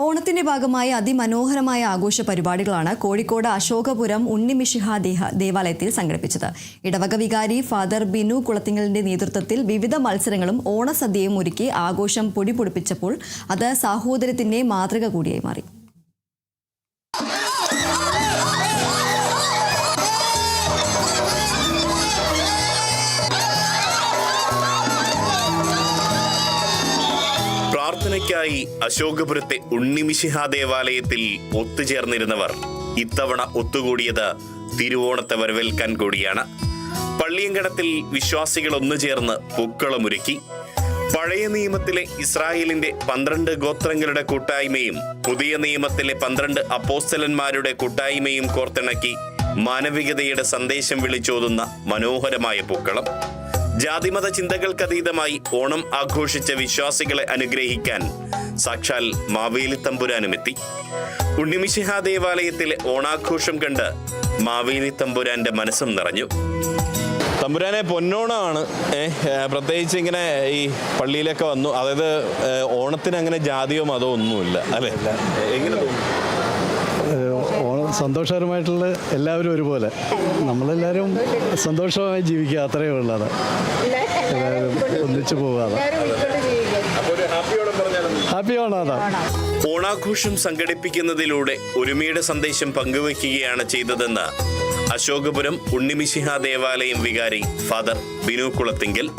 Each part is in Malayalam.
ഓണത്തിന്റെ ഭാഗമായി അതിമനോഹരമായ ആഘോഷ പരിപാടികളാണ് കോഴിക്കോട് അശോകപുരം ഉണ്ണിമിശിഹ ദേവാലയത്തിൽ സംഘടിപ്പിച്ചത്. ഇടവക വികാരി ഫാദർ ബിനു കുളത്തിങ്കലിന്റെ നേതൃത്വത്തിൽ വിവിധ മത്സരങ്ങളും ഓണസദ്യയും ഒരുക്കി ആഘോഷം പൊടിപൊടിപ്പിച്ചപ്പോൾ അത് സാഹോദര്യത്തിന്റെ മാതൃക കൂടിയായി മാറി. പ്രാർത്ഥനയ്ക്കായി അശോകപുരത്തെ ഉണ്ണിമിശിഹ ദേവാലയത്തിൽ ഒത്തുചേർന്നിരുന്നവർ ഇത്തവണ ഒത്തുകൂടിയത് തിരുവോണത്തെ വരവേൽക്കാൻ കൂടിയാണ്. പള്ളിയങ്കണത്തിൽ വിശ്വാസികൾ ഒന്നുചേർന്ന് പൂക്കളമൊരുക്കി. പഴയ നിയമത്തിലെ ഇസ്രായേലിന്റെ 12 ഗോത്രങ്ങളുടെ കൂട്ടായ്മയും പുതിയ നിയമത്തിലെ 12 അപ്പോസ്തലന്മാരുടെ കൂട്ടായ്മയും കോർത്തിണക്കി മാനവികതയുടെ സന്ദേശം വിളിച്ചോതുന്ന മനോഹരമായ പൂക്കളം. ജാതിമത ചിന്തകൾക്കതീതമായി ഓണം ആഘോഷിച്ച വിശ്വാസികളെ അനുഗ്രഹിക്കാൻ സാക്ഷാൽ മാവേലി തമ്പുരാനുമെത്തി. ഉണ്ണിമിശിഹ ദേവാലയത്തിലെ ഓണാഘോഷം കണ്ട് മാവേലി തമ്പുരാന്റെ മനസ്സും നിറഞ്ഞു. തമ്പുരാനെ പൊന്നോണമാണ്, പ്രത്യേകിച്ച് ഇങ്ങനെ ഈ പള്ളിയിലൊക്കെ വന്നു. അതായത് ഓണത്തിന് അങ്ങനെ ജാതിയോ മതമോ ഒന്നുമില്ല അല്ലേ? എങ്ങനെ തോന്നുന്നു? സന്തോഷകരമായിട്ടുള്ള എല്ലാവരും ഒരുപോലെ, നമ്മളെല്ലാവരും സന്തോഷമായി ജീവിക്കുക, അത്രയേ ഉള്ളത്. എല്ലാവരും ഒന്നിച്ചു പോകാതെ ഹാപ്പി ഓണം. ഓണാഘോഷം സംഘടിപ്പിക്കുന്നതിലൂടെ ഒരുമയുടെ സന്ദേശം പങ്കുവയ്ക്കുകയാണ് ചെയ്തതെന്ന് അശോകപുരം ഉണ്ണിമിശിഹ ദേവാലയം വികാരി ഫാദർ ബിനു കുളത്തിങ്കൽ.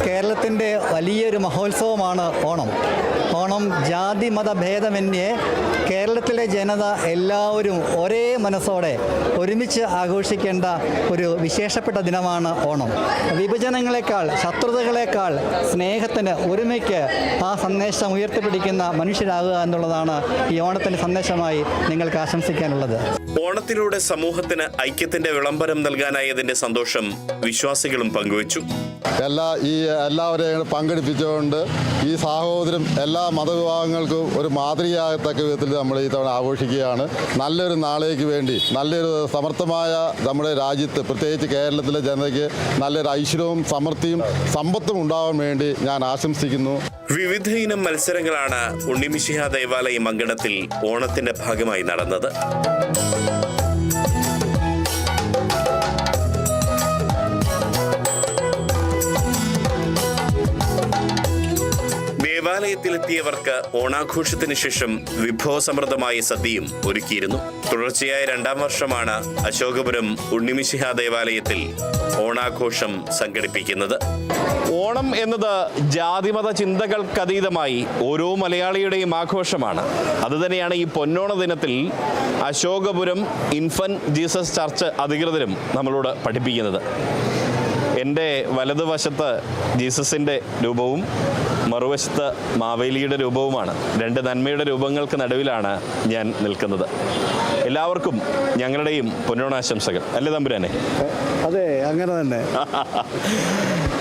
കേരളത്തിൻ്റെ വലിയൊരു മഹോത്സവമാണ് ഓണം. ഓണം ജാതി മത ഭേദമന്യേ കേരളത്തിലെ ജനത എല്ലാവരും ഒരേ മനസ്സോടെ ഒരുമിച്ച് ആഘോഷിക്കേണ്ട ഒരു വിശേഷപ്പെട്ട ദിനമാണ് ഓണം. വിഭജനങ്ങളെക്കാൾ, ശത്രുതകളെക്കാൾ സ്നേഹത്തിന്, ഒരുമയ്ക്ക് ആ സന്ദേശം ഉയർത്തിപ്പിടിക്കുന്ന മനുഷ്യരാകുക എന്നുള്ളതാണ് ഈ ഓണത്തിൻ്റെ സന്ദേശമായി നിങ്ങൾക്ക് ആശംസിക്കാനുള്ളത്. ഓണത്തിലൂടെ സമൂഹത്തിന് ഐക്യത്തിന്റെ വിളംബരം നൽകാനായതിന്റെ സന്തോഷം വിശ്വാസികളും പങ്കുവച്ചു. എല്ലാവരെയും പങ്കെടുപ്പിച്ചുകൊണ്ട് ഈ സാഹോദര്യം എല്ലാ മതവിഭാഗങ്ങൾക്കും ഒരു മാതൃകയാകത്തക്ക വിധത്തിൽ നമ്മൾ ഈ തവണ ആഘോഷിക്കുകയാണ്. നല്ലൊരു നാളേക്ക് വേണ്ടി, നല്ലൊരു സമർത്ഥമായ നമ്മുടെ രാജ്യത്ത്, പ്രത്യേകിച്ച് കേരളത്തിലെ ജനതയ്ക്ക് നല്ലൊരു ഐശ്വര്യവും സമൃദ്ധിയും സമ്പത്തും ഉണ്ടാവാൻ വേണ്ടി ഞാൻ ആശംസിക്കുന്നു. വിവിധ ഇനം മത്സരങ്ങളാണ് ഉണ്ണിമിശിഹ ദേവാലയം അങ്കണത്തിൽ ഓണത്തിന്റെ ഭാഗമായി നടന്നത്. ദേവാലയത്തിലെത്തിയവർക്ക് ഓണാഘോഷത്തിന് ശേഷം വിഭവസമൃദ്ധമായ സദ്യയും ഒരുക്കിയിരുന്നു. തുടർച്ചയായ 2ാം വർഷമാണ് അശോകപുരം ഉണ്ണിമിശിഹ ദേവാലയത്തിൽ ഓണാഘോഷം സംഘടിപ്പിക്കുന്നത്. ഓണം എന്നത് ജാതിമത ചിന്തകൾക്കതീതമായി ഓരോ മലയാളിയുടെയും ആഘോഷമാണ്. അതുതന്നെയാണ് ഈ പൊന്നോണ ദിനത്തിൽ അശോകപുരം ഇൻഫന്റ് ജീസസ് ചർച്ച് അധികൃതരും നമ്മളോട് പഠിപ്പിക്കുന്നത്. എൻ്റെ വലതുവശത്ത് ജീസസിൻ്റെ രൂപവും മറുവശത്ത് മാവേലിയുടെ രൂപവുമാണ്. 2 നന്മയുടെ രൂപങ്ങൾക്ക് നടുവിലാണ് ഞാൻ നിൽക്കുന്നത്. എല്ലാവർക്കും ഞങ്ങളുടെയും പൊന്നോണാശംസകൾ. അല്ലേ തമ്പുരാനെ? അതെ, അങ്ങനെ തന്നെ.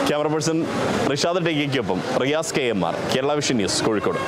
ക്യാമറ പേഴ്സൺ റിഷാദ് ടെക്കിക്കൊപ്പം Riyas KMR, Kerala vision news, Kozhikode.